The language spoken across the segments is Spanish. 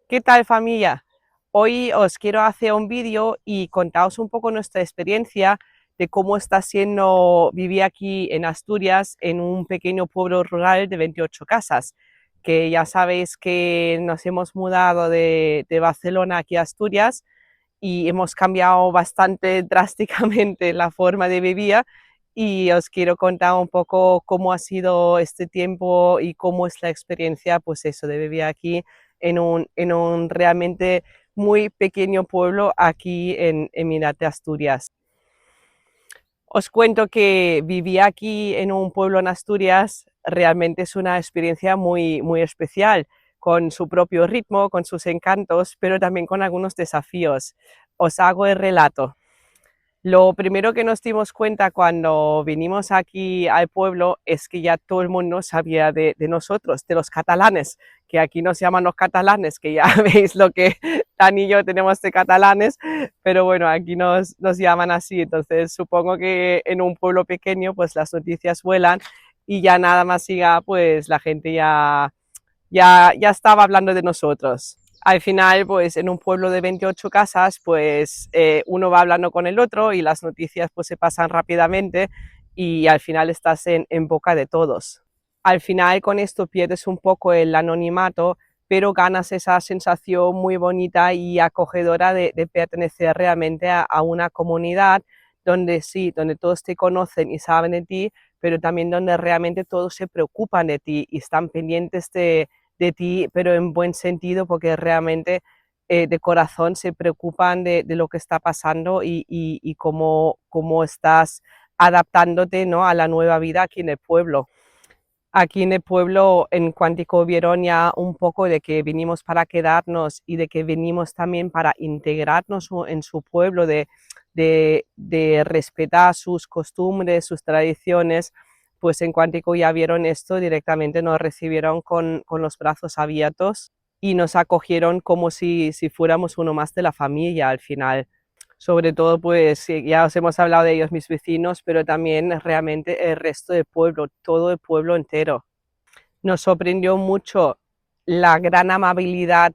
¿Qué tal, familia? Hoy os quiero hacer un vídeo y contaros un poco nuestra experiencia de cómo está siendo vivir aquí en Asturias, en un pequeño pueblo rural de 28 casas, que ya sabéis que nos hemos mudado de Barcelona aquí a Asturias y hemos cambiado bastante drásticamente la forma de vivir y os quiero contar un poco cómo ha sido este tiempo y cómo es la experiencia, pues eso, de vivir aquí en un realmente muy pequeño pueblo aquí en Minate, Asturias. Os cuento que vivir aquí en un pueblo en Asturias realmente es una experiencia muy, muy especial, con su propio ritmo, con sus encantos, pero también con algunos desafíos. Os hago el relato. Lo primero que nos dimos cuenta cuando vinimos aquí al pueblo es que ya todo el mundo sabía de nosotros, de los catalanes, que aquí nos llaman los catalanes, que ya veis lo que Dani y yo tenemos de catalanes, pero bueno, aquí nos llaman así. Entonces supongo que en un pueblo pequeño pues las noticias vuelan y ya nada más siga, pues la gente ya estaba hablando de nosotros. Al final, pues en un pueblo de 28 casas, pues uno va hablando con el otro y las noticias pues se pasan rápidamente y al final estás en boca de todos. Al final con esto pierdes un poco el anonimato, pero ganas esa sensación muy bonita y acogedora de pertenecer realmente a una comunidad donde sí, donde todos te conocen y saben de ti, pero también donde realmente todos se preocupan de ti y están pendientes de ti, pero en buen sentido, porque realmente de corazón se preocupan de lo que está pasando y cómo estás adaptándote, ¿no?, a la nueva vida aquí en el pueblo. Aquí en el pueblo, en Cuántico, vieron ya un poco de que vinimos para quedarnos y de que venimos también para integrarnos en su pueblo, de respetar sus costumbres, sus tradiciones. Pues en Cuántico ya vieron esto, directamente nos recibieron con los brazos abiertos y nos acogieron como si fuéramos uno más de la familia al final. Sobre todo, pues sí, ya os hemos hablado de ellos, mis vecinos, pero también realmente el resto del pueblo, todo el pueblo entero. Nos sorprendió mucho la gran amabilidad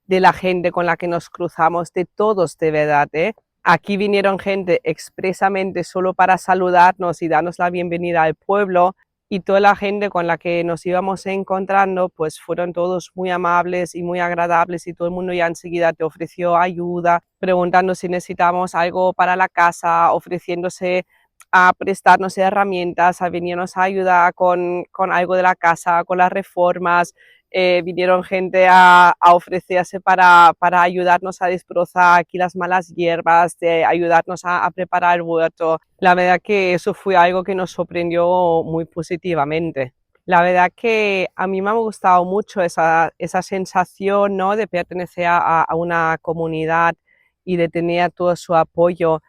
de la gente con la que nos cruzamos, de todos de verdad, ¿eh? Aquí vinieron gente expresamente solo para saludarnos y darnos la bienvenida al pueblo, y toda la gente con la que nos íbamos encontrando pues fueron todos muy amables y muy agradables, y todo el mundo ya enseguida te ofreció ayuda, preguntando si necesitamos algo para la casa, ofreciéndose a prestarnos herramientas, a venirnos a ayudar con algo de la casa, con las reformas. Vinieron gente a ofrecerse para ayudarnos a desbrozar aquí las malas hierbas, de ayudarnos a preparar el huerto. La verdad que eso fue algo que nos sorprendió muy positivamente. La verdad que a mí me ha gustado mucho esa sensación, ¿no?, de pertenecer a una comunidad y de tener todo su apoyo.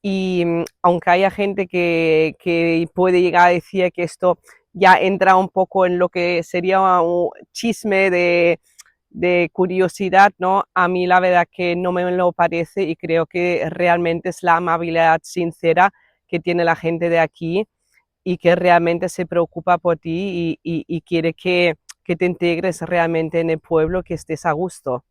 Y aunque haya gente que puede llegar a decir que esto ya entra un poco en lo que sería un chisme de curiosidad, ¿no? A mí la verdad que no me lo parece, y creo que realmente es la amabilidad sincera que tiene la gente de aquí y que realmente se preocupa por ti y quiere que te integres realmente en el pueblo, que estés a gusto.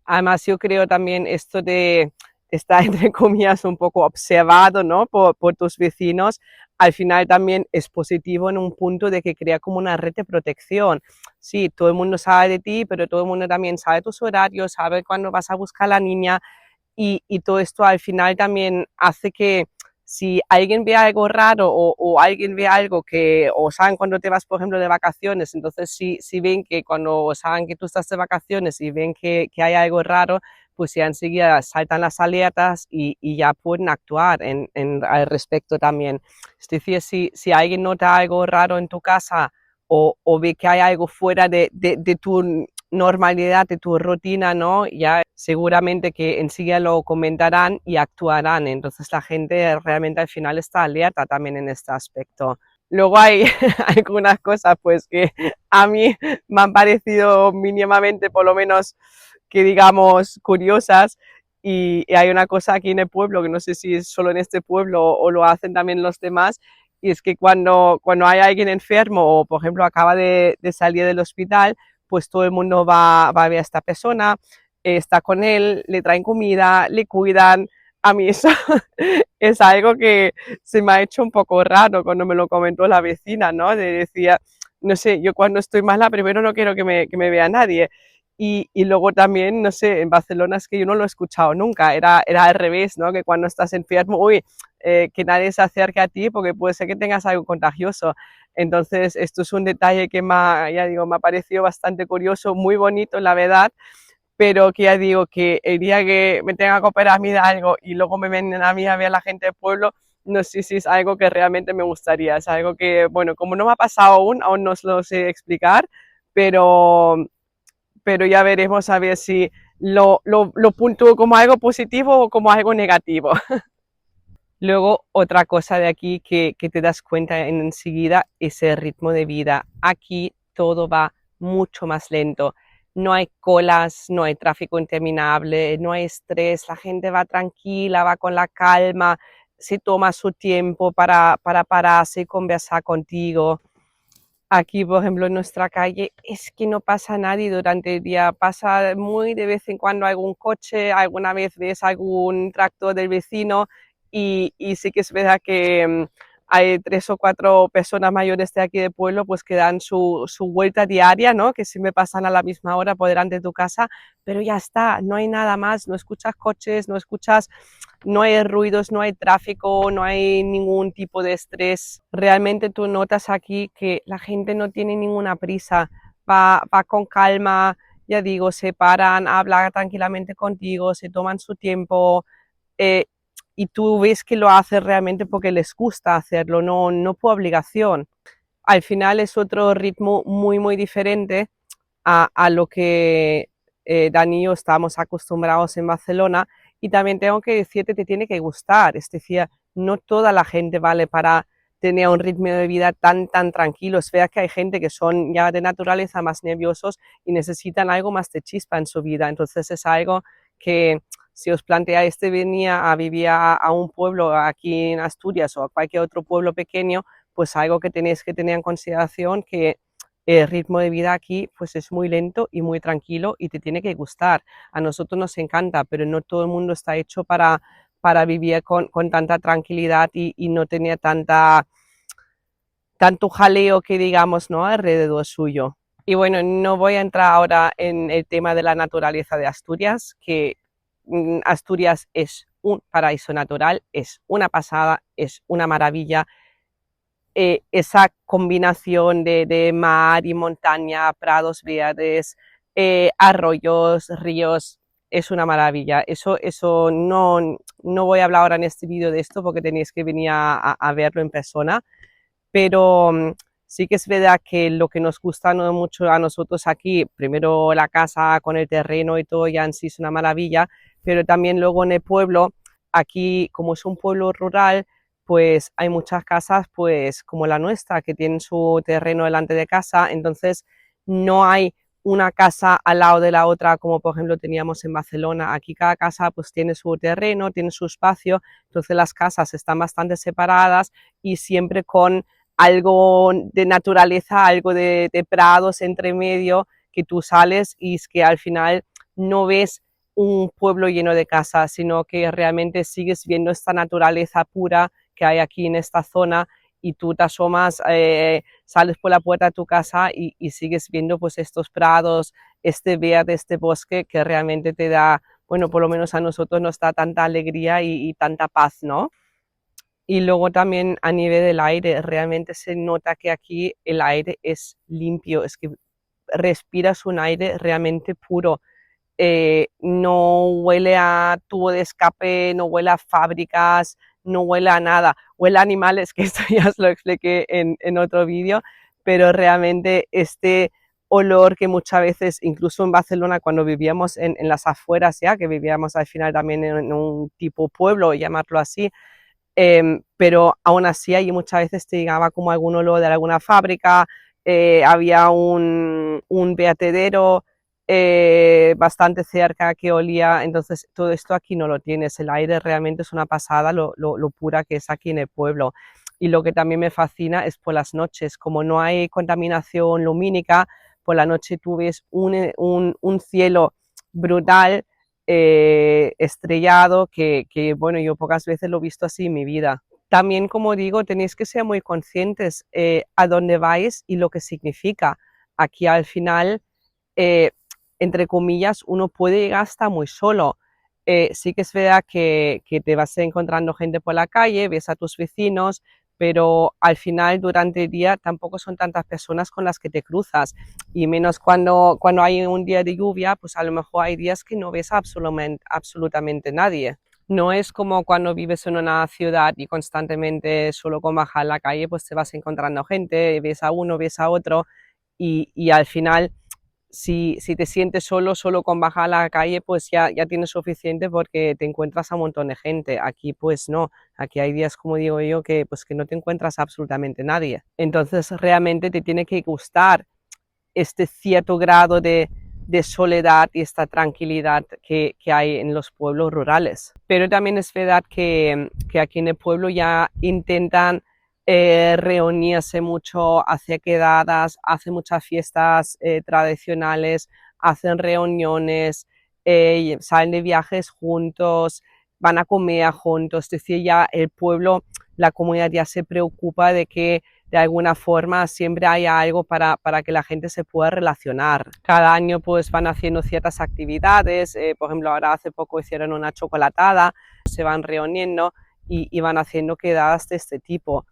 Además, yo creo también esto de estar, entre comillas, un poco observado, ¿no?, por tus vecinos, al final también es positivo en un punto de que crea como una red de protección. Sí, todo el mundo sabe de ti, pero todo el mundo también sabe tus horarios, sabe cuándo vas a buscar a la niña, y todo esto al final también hace que si alguien ve algo raro o alguien ve algo que, o saben cuando te vas, por ejemplo, de vacaciones, entonces si ven que cuando saben que tú estás de vacaciones y ven que hay algo raro, pues ya enseguida saltan las alertas y ya pueden actuar al respecto también. Es decir, si alguien nota algo raro en tu casa o ve que hay algo fuera de tu normalidad, de tu rutina, ¿no?, ya seguramente que enseguida lo comentarán y actuarán. Entonces la gente realmente al final está alerta también en este aspecto. Luego hay algunas cosas pues que a mí me han parecido mínimamente, por lo menos, que digamos, curiosas, y hay una cosa aquí en el pueblo, que no sé si es solo en este pueblo o lo hacen también los demás, y es que cuando hay alguien enfermo o, por ejemplo, acaba de salir del hospital, pues todo el mundo va a ver a esta persona, está con él, le traen comida, le cuidan. A mí eso es algo que se me ha hecho un poco raro cuando me lo comentó la vecina, ¿no? Decía, no sé, yo cuando estoy mala, primero no quiero que me vea nadie. Y luego también, no sé, en Barcelona es que yo no lo he escuchado nunca, era al revés, ¿no? Que cuando estás enfermo, uy, que nadie se acerque a ti porque puede ser que tengas algo contagioso. Entonces, esto es un detalle que ya digo, me ha parecido bastante curioso, muy bonito, la verdad, pero que ya digo que el día que me tenga que operar a mí de algo y luego me vienen a mí a ver a la gente del pueblo, no sé si es algo que realmente me gustaría, es algo que, bueno, como no me ha pasado aún no os lo sé explicar, pero, pero ya veremos a ver si lo puntúo como algo positivo o como algo negativo. Luego, otra cosa de aquí que te das cuenta enseguida es el ritmo de vida. Aquí todo va mucho más lento. No hay colas, no hay tráfico interminable, no hay estrés, la gente va tranquila, va con la calma, se toma su tiempo para pararse y conversar contigo. Aquí, por ejemplo, en nuestra calle es que no pasa nadie durante el día, pasa muy de vez en cuando algún coche, alguna vez ves algún tractor del vecino y sí que es verdad que hay 3 o 4 personas mayores de aquí del pueblo pues que dan su vuelta diaria, ¿no? Que siempre pasan a la misma hora por delante de tu casa, pero ya está, no hay nada más, no escuchas coches, no hay ruidos, no hay tráfico, no hay ningún tipo de estrés. Realmente tú notas aquí que la gente no tiene ninguna prisa, va con calma, ya digo, se paran, hablan tranquilamente contigo, se toman su tiempo eh, y tú ves que lo hacen realmente porque les gusta hacerlo, no por obligación. Al final es otro ritmo muy diferente a lo que Dani y yo estamos acostumbrados en Barcelona. Y también tengo que decirte, te tiene que gustar, es decir, no toda la gente vale para tener un ritmo de vida tan tranquilo. Es verdad que hay gente que son ya de naturaleza más nerviosos y necesitan algo más de chispa en su vida. Entonces es algo que si os planteáis de venir a vivir a un pueblo aquí en Asturias o a cualquier otro pueblo pequeño, pues algo que tenéis que tener en consideración que el ritmo de vida aquí pues es muy lento y muy tranquilo y te tiene que gustar. A nosotros nos encanta, pero no todo el mundo está hecho para vivir con tanta tranquilidad y no tener tanto jaleo que digamos, ¿no? Alrededor suyo. Y bueno, no voy a entrar ahora en el tema de la naturaleza de Asturias, que Asturias es un paraíso natural, es una pasada, es una maravilla, esa combinación de mar y montaña, prados verdes, arroyos, ríos, es una maravilla. Eso no voy a hablar ahora en este vídeo de esto porque tenéis que venir a verlo en persona, pero sí que es verdad que lo que nos gusta mucho a nosotros aquí, primero la casa con el terreno y todo ya en sí es una maravilla, pero también luego en el pueblo, aquí como es un pueblo rural, pues hay muchas casas pues como la nuestra que tienen su terreno delante de casa, entonces no hay una casa al lado de la otra como por ejemplo teníamos en Barcelona. Aquí cada casa pues tiene su terreno, tiene su espacio, entonces las casas están bastante separadas y siempre con algo de naturaleza, algo de prados entre medio, que tú sales y es que al final no ves un pueblo lleno de casas, sino que realmente sigues viendo esta naturaleza pura que hay aquí en esta zona y tú te asomas, sales por la puerta de tu casa y sigues viendo pues estos prados, este verde, este bosque que realmente te da, bueno, por lo menos a nosotros nos da tanta alegría y tanta paz, ¿no? Y luego también a nivel del aire, realmente se nota que aquí el aire es limpio, es que respiras un aire realmente puro. No huele a tubo de escape, no huele a fábricas, no huele a nada, huele a animales, que esto ya os lo expliqué en otro vídeo, pero realmente este olor que muchas veces, incluso en Barcelona, cuando vivíamos en las afueras ya, que vivíamos al final también en un tipo pueblo, llamarlo así, pero aún así allí muchas veces te llegaba como algún olor de alguna fábrica, había un vertedero bastante cerca que olía, entonces todo esto aquí no lo tienes, el aire realmente es una pasada lo pura que es aquí en el pueblo. Y lo que también me fascina es por las noches, como no hay contaminación lumínica, por la noche tú ves un cielo brutal, estrellado, bueno, yo pocas veces lo he visto así en mi vida. También, como digo, tenéis que ser muy conscientes a dónde vais y lo que significa. Aquí al final, eh, entre comillas, uno puede llegar hasta muy solo. Sí que es verdad que te vas encontrando gente por la calle, ves a tus vecinos, pero al final durante el día tampoco son tantas personas con las que te cruzas, y menos cuando hay un día de lluvia, pues a lo mejor hay días que no ves absolutamente nadie. No es como cuando vives en una ciudad y constantemente solo con bajar la calle, pues te vas encontrando gente, ves a uno, ves a otro, y al final, si te sientes solo con bajar a la calle, pues ya tienes suficiente porque te encuentras a un montón de gente. Aquí pues no, aquí hay días, como digo yo, pues que no te encuentras absolutamente nadie. Entonces realmente te tiene que gustar este cierto grado de soledad y esta tranquilidad que hay en los pueblos rurales. Pero también es verdad que aquí en el pueblo ya intentan reunirse mucho, hacer quedadas, hacen muchas fiestas tradicionales, hacen reuniones, salen de viajes juntos, van a comer juntos, es decir, ya el pueblo, la comunidad ya se preocupa de que de alguna forma siempre haya algo para que la gente se pueda relacionar. Cada año pues van haciendo ciertas actividades, por ejemplo ahora hace poco hicieron una chocolatada, se van reuniendo y van haciendo quedadas de este tipo.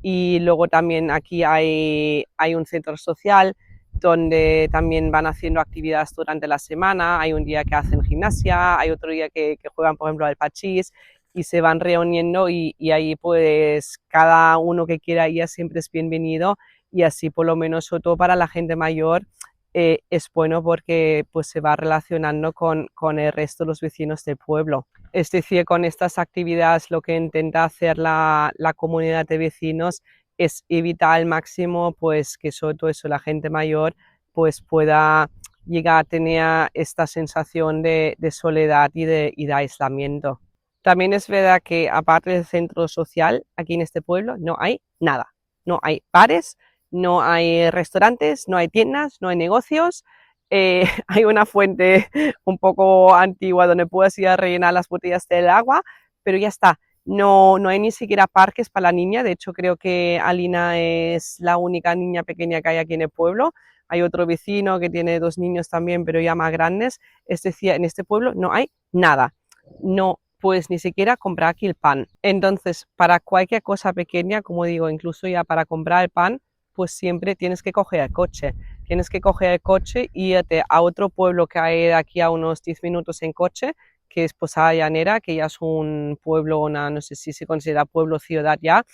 Y luego también aquí hay un centro social donde también van haciendo actividades durante la semana, hay un día que hacen gimnasia, hay otro día que juegan por ejemplo al pachís, y se van reuniendo y ahí pues cada uno que quiera ir siempre es bienvenido, y así por lo menos sobre todo para la gente mayor es bueno porque pues se va relacionando con el resto de los vecinos del pueblo. Es decir, con estas actividades lo que intenta hacer la comunidad de vecinos es evitar al máximo pues que sobre todo eso, la gente mayor pues pueda llegar a tener esta sensación de soledad y de aislamiento. También es verdad que aparte del centro social, aquí en este pueblo no hay nada. No hay bares, no hay restaurantes, no hay tiendas, no hay negocios. Hay una fuente un poco antigua donde puedes ir a rellenar las botellas del agua, pero ya está. No hay ni siquiera parques para la niña. De hecho, creo que Alina es la única niña pequeña que hay aquí en el pueblo. Hay otro vecino que tiene dos niños también, pero ya más grandes. Es decir, en este pueblo no hay nada. No puedes ni siquiera comprar aquí el pan. Entonces, para cualquier cosa pequeña, como digo, incluso ya para comprar el pan, pues siempre tienes que coger el coche. Tienes que coger el coche y irte a otro pueblo que hay de aquí a unos 10 minutos en coche, que es Posada Llanera, que ya es un pueblo, no sé si se considera pueblo ciudad ya,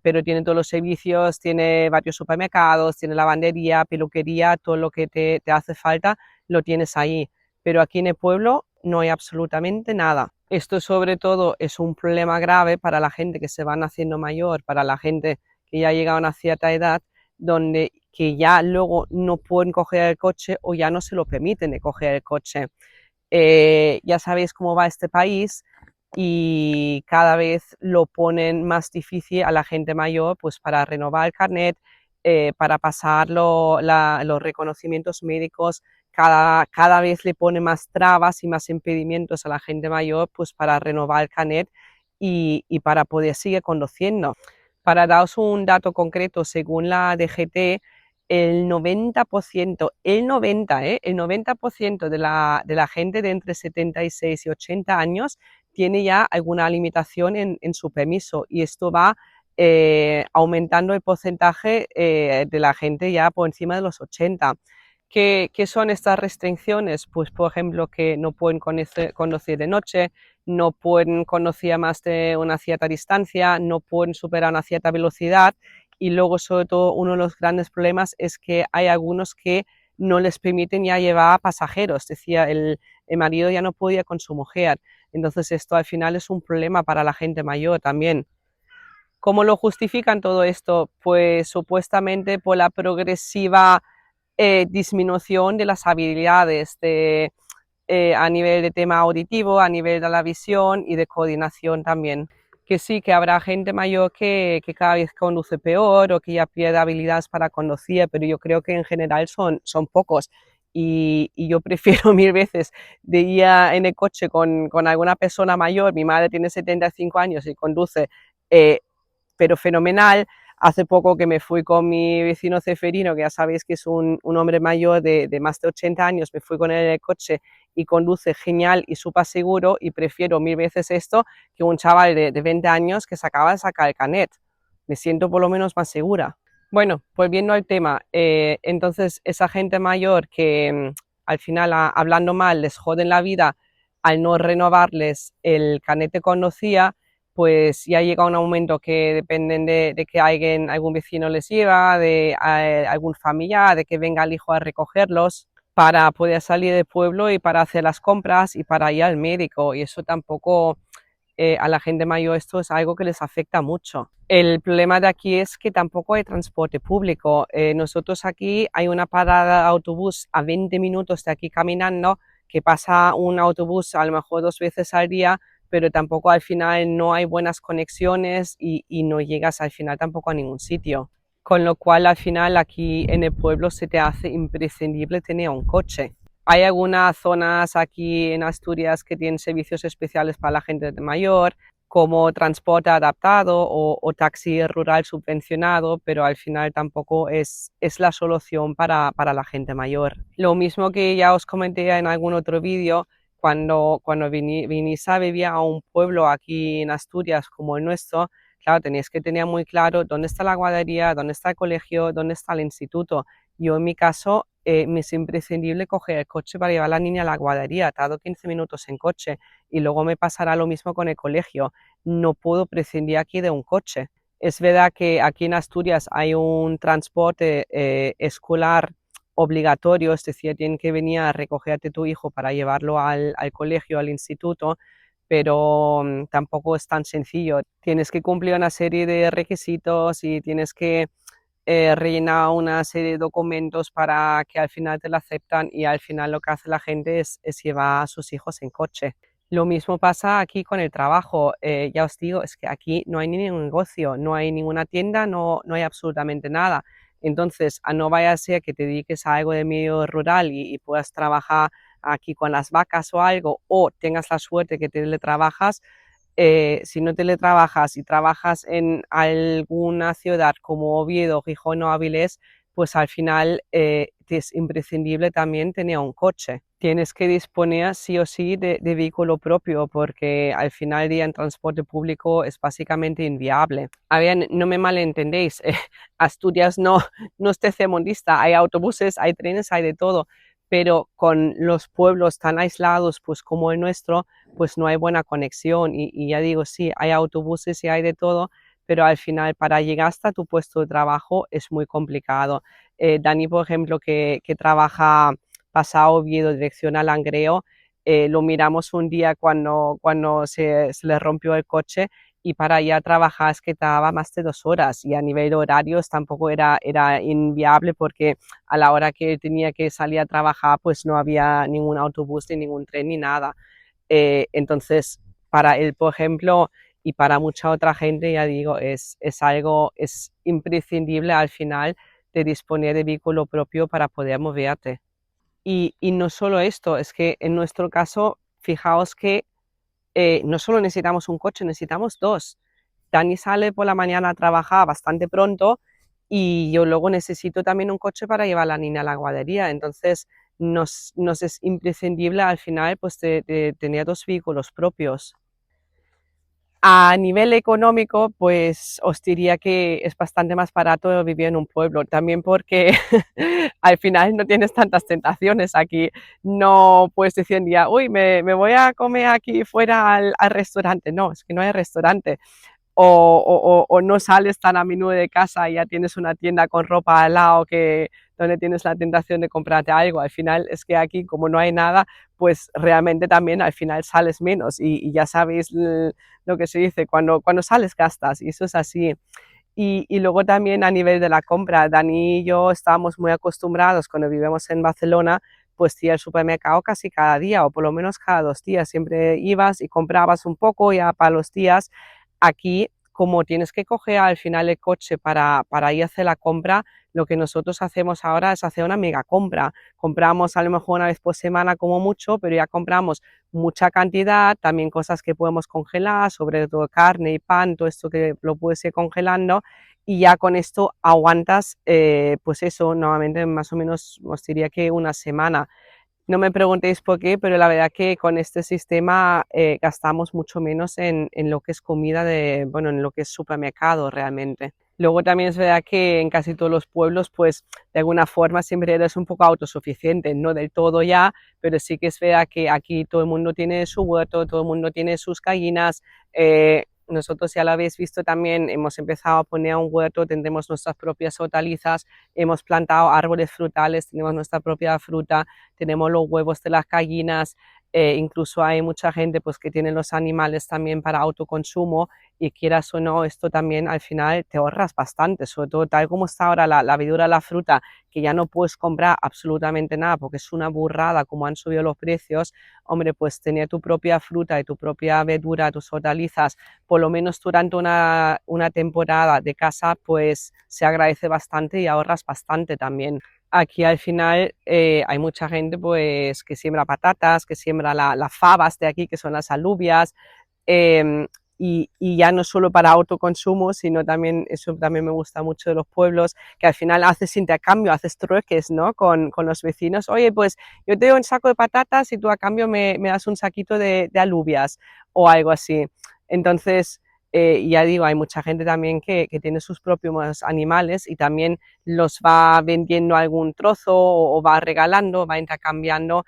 pero tiene todos los servicios, tiene varios supermercados, tiene lavandería, peluquería, todo lo que te hace falta lo tienes ahí. Pero aquí en el pueblo no hay absolutamente nada. Esto sobre todo es un problema grave para la gente que se van haciendo mayor, para la gente que ya llega a una cierta edad, donde que ya luego no pueden coger el coche o ya no se lo permiten de coger el coche. Ya sabéis cómo va este país y cada vez lo ponen más difícil a la gente mayor pues para renovar el carnet, para pasar los reconocimientos médicos, cada vez le pone más trabas y más impedimentos a la gente mayor pues para renovar el carnet y para poder seguir conduciendo. Para daros un dato concreto, según la DGT, el 90%, el 90% de la gente de entre 76 y 80 años tiene ya alguna limitación en su permiso, y esto va aumentando el porcentaje de la gente ya por encima de los 80. ¿Qué son estas restricciones? Pues, por ejemplo, que no pueden conducir de noche, no pueden conducir a más de una cierta distancia, no pueden superar una cierta velocidad, y luego, sobre todo, uno de los grandes problemas es que hay algunos que no les permiten ya llevar pasajeros, es decir, el marido ya no podía con su mujer. Entonces esto al final es un problema para la gente mayor también. ¿Cómo lo justifican todo esto? Pues supuestamente por la progresiva disminución de las habilidades a nivel de tema auditivo, a nivel de la visión y de coordinación también. que sí, que habrá gente mayor que cada vez conduce peor o que ya pierde habilidades para conducir, pero yo creo que en general son pocos. Y yo prefiero mil veces de ir en el coche con alguna persona mayor. Mi madre tiene 75 años y conduce, eh, pero fenomenal. Hace poco que me fui con mi vecino Ceferino, que ya sabéis que es un hombre mayor de más de 80 años, me fui con él en el coche y conduce genial y súper seguro, y prefiero mil veces esto que un chaval de 20 años que se acaba de sacar el carnet. Me siento por lo menos más segura. Bueno, volviendo al tema, entonces esa gente mayor que al final, hablando mal, les joden la vida al no renovarles el carnet de conducir, pues ya llega un momento que dependen de que algún vecino les lleva, de algún familiar, de que venga el hijo a recogerlos para poder salir del pueblo y para hacer las compras y para ir al médico. Y eso tampoco, a la gente mayor, esto es algo que les afecta mucho. El problema de aquí es que tampoco hay transporte público. Nosotros aquí hay una parada de autobús a 20 minutos de aquí caminando, que pasa un autobús a lo mejor 2 veces al día, pero tampoco al final no hay buenas conexiones y no llegas al final tampoco a ningún sitio. Con lo cual al final aquí en el pueblo se te hace imprescindible tener un coche. Hay algunas zonas aquí en Asturias que tienen servicios especiales para la gente mayor, como transporte adaptado o taxi rural subvencionado, pero al final tampoco es la solución para la gente mayor. Lo mismo que ya os comenté en algún otro vídeo, cuando vinís a vivir a un pueblo aquí en Asturias como el nuestro, claro, tenéis que tener muy claro dónde está la guardería, dónde está el colegio, dónde está el instituto. Yo en mi caso me es imprescindible coger el coche para llevar a la niña a la guardería, tardo 15 minutos en coche y luego me pasará lo mismo con el colegio. No puedo prescindir aquí de un coche. Es verdad que aquí en Asturias hay un transporte escolar obligatorio, es decir, tienen que venir a recogerte tu hijo para llevarlo al colegio, al instituto, pero tampoco es tan sencillo. Tienes que cumplir una serie de requisitos y tienes que rellenar una serie de documentos para que al final te la aceptan, y al final lo que hace la gente es llevar a sus hijos en coche. Lo mismo pasa aquí con el trabajo. Ya os digo, es que aquí no hay ningún negocio, no hay ninguna tienda, no hay absolutamente nada. Entonces, a no vaya a ser que te dediques a algo de medio rural y puedas trabajar aquí con las vacas o algo, o tengas la suerte que teletrabajas. Si no teletrabajas y trabajas en alguna ciudad como Oviedo, Gijón o Avilés, pues al final te es imprescindible también tener un coche. Tienes que disponer sí o sí de vehículo propio, porque al final del día en transporte público es básicamente inviable. A ver, no me malentendéis, Asturias no es tercermundista, hay autobuses, hay trenes, hay de todo, pero con los pueblos tan aislados pues como el nuestro, pues no hay buena conexión y ya digo, sí, hay autobuses y hay de todo, pero al final para llegar hasta tu puesto de trabajo es muy complicado. Dani, por ejemplo, que trabaja pasado Oviedo, dirección a Langreo, lo miramos un día cuando se le rompió el coche, y para ir a trabajar es que tardaba más de 2 horas, y a nivel de horarios tampoco era inviable, porque a la hora que tenía que salir a trabajar pues no había ningún autobús ni ningún tren ni nada. Entonces, para él, por ejemplo, y para mucha otra gente, ya digo, es imprescindible al final de disponer de vehículo propio para poder moverte. Y no solo esto, es que en nuestro caso, fijaos que no solo necesitamos un coche, necesitamos dos. Dani sale por la mañana a trabajar bastante pronto y yo luego necesito también un coche para llevar a la niña a la guardería. Entonces, nos es imprescindible al final pues de tener dos vehículos propios. A nivel económico, pues os diría que es bastante más barato vivir en un pueblo, también porque al final no tienes tantas tentaciones aquí. No puedes decir un día, uy, me voy a comer aquí fuera al restaurante. No, es que no hay restaurante. O no sales tan a menudo de casa y ya tienes una tienda con ropa al lado donde tienes la tentación de comprarte algo. Al final es que aquí, como no hay nada, pues realmente también al final sales menos, y ya sabéis lo que se dice, cuando sales gastas, y eso es así. Y luego también a nivel de la compra, Dani y yo estábamos muy acostumbrados cuando vivimos en Barcelona, pues ir al supermercado casi cada día o por lo menos cada 2 días. Siempre ibas y comprabas un poco ya para los días. Aquí, como tienes que coger al final el coche para ir a hacer la compra, lo que nosotros hacemos ahora es hacer una mega compra. Compramos a lo mejor una vez por semana como mucho, pero ya compramos mucha cantidad, también cosas que podemos congelar, sobre todo carne y pan, todo esto que lo puedes ir congelando, y ya con esto aguantas, pues eso, normalmente más o menos os diría que una semana. No me preguntéis por qué, pero la verdad que con este sistema gastamos mucho menos en lo que es comida de, bueno, en lo que es supermercado realmente. Luego también es verdad que en casi todos los pueblos, pues de alguna forma siempre eres un poco autosuficiente, no del todo ya, pero sí que es verdad que aquí todo el mundo tiene su huerto, todo el mundo tiene sus gallinas. Nosotros ya lo habéis visto también, hemos empezado a poner un huerto, tendremos nuestras propias hortalizas, hemos plantado árboles frutales, tenemos nuestra propia fruta, tenemos los huevos de las gallinas, incluso hay mucha gente pues que tiene los animales también para autoconsumo, y quieras o no, esto también al final te ahorras bastante, sobre todo tal como está ahora la verdura, la fruta, que ya no puedes comprar absolutamente nada porque es una burrada como han subido los precios. Hombre, pues tener tu propia fruta y tu propia verdura, tus hortalizas, por lo menos durante una temporada de casa, pues se agradece bastante y ahorras bastante también. Aquí al final hay mucha gente pues que siembra patatas, que siembra las fabas de aquí, que son las alubias, eh, y ya no solo para autoconsumo, sino también, eso también me gusta mucho de los pueblos, que al final haces intercambio, haces trueques, ¿no? Con los vecinos. Oye, pues yo te doy un saco de patatas y tú a cambio me das un saquito de alubias o algo así. Entonces, ya digo, hay mucha gente también que tiene sus propios animales y también los va vendiendo algún trozo o va regalando, va intercambiando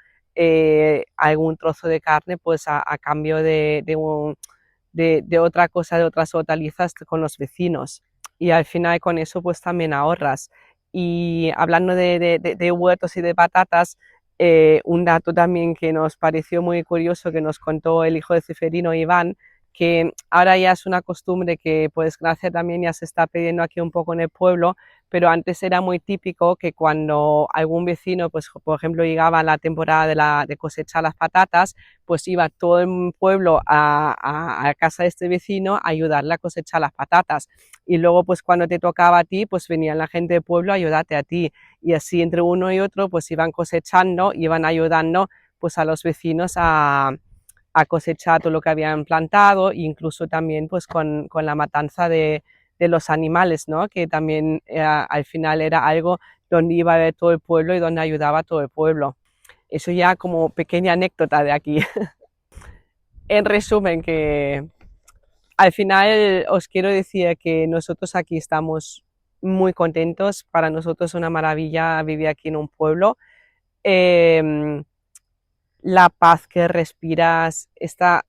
algún trozo de carne pues a cambio de otra cosa, de otras hortalizas con los vecinos. Y al final con eso pues también ahorras. Y hablando de huertos y de patatas, un dato también que nos pareció muy curioso que nos contó el hijo de Ceferino, Iván, que ahora ya es una costumbre que por desgracia también ya se está pidiendo aquí un poco en el pueblo, pero antes era muy típico que cuando algún vecino, pues por ejemplo, llegaba la temporada de cosechar las patatas, pues iba todo el pueblo a casa de este vecino a ayudarle a cosechar las patatas. Y luego, pues cuando te tocaba a ti, pues venía la gente del pueblo a ayudarte a ti. Y así entre uno y otro, pues iban cosechando, iban ayudando pues a los vecinos a cosechar todo lo que habían plantado, e incluso también pues con la matanza de los animales, ¿no? Que también al final era algo donde iba a ver todo el pueblo y donde ayudaba a todo el pueblo. Eso ya como pequeña anécdota de aquí. En resumen, que al final os quiero decir que nosotros aquí estamos muy contentos, para nosotros es una maravilla vivir aquí en un pueblo. Eh, la paz que respiras, esta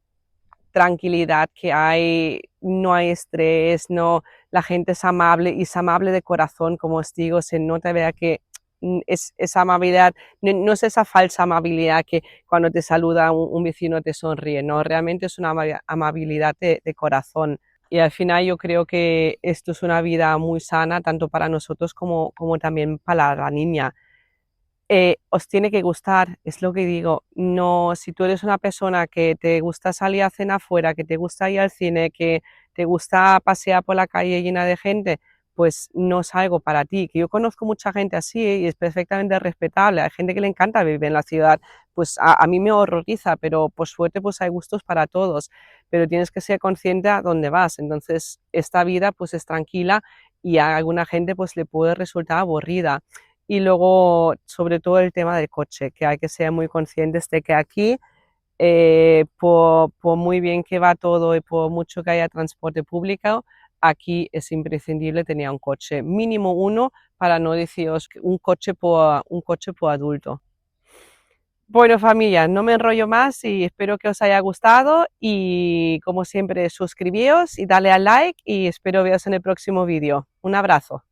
tranquilidad que hay, no hay estrés, no, la gente es amable y es amable de corazón, como os digo, se nota, vea que es esa amabilidad, no es esa falsa amabilidad que cuando te saluda un vecino te sonríe, no, realmente es una amabilidad de corazón. Y al final yo creo que esto es una vida muy sana, tanto para nosotros como también para la niña. Os tiene que gustar, es lo que digo. No, si tú eres una persona que te gusta salir a cenar afuera, que te gusta ir al cine, que te gusta pasear por la calle llena de gente, pues no es algo para ti. Que yo conozco mucha gente así y es perfectamente respetable. Hay gente que le encanta vivir en la ciudad, pues a mí me horroriza, pero por suerte pues hay gustos para todos. Pero tienes que ser consciente a dónde vas. Entonces esta vida pues es tranquila y a alguna gente pues le puede resultar aburrida. Y luego, sobre todo el tema del coche, que hay que ser muy conscientes de que aquí, por muy bien que va todo y por mucho que haya transporte público, aquí es imprescindible tener un coche, mínimo uno, para no deciros que un coche por adulto. Bueno, familia, no me enrollo más y espero que os haya gustado y como siempre suscribíos y dale al like y espero veros en el próximo vídeo. Un abrazo.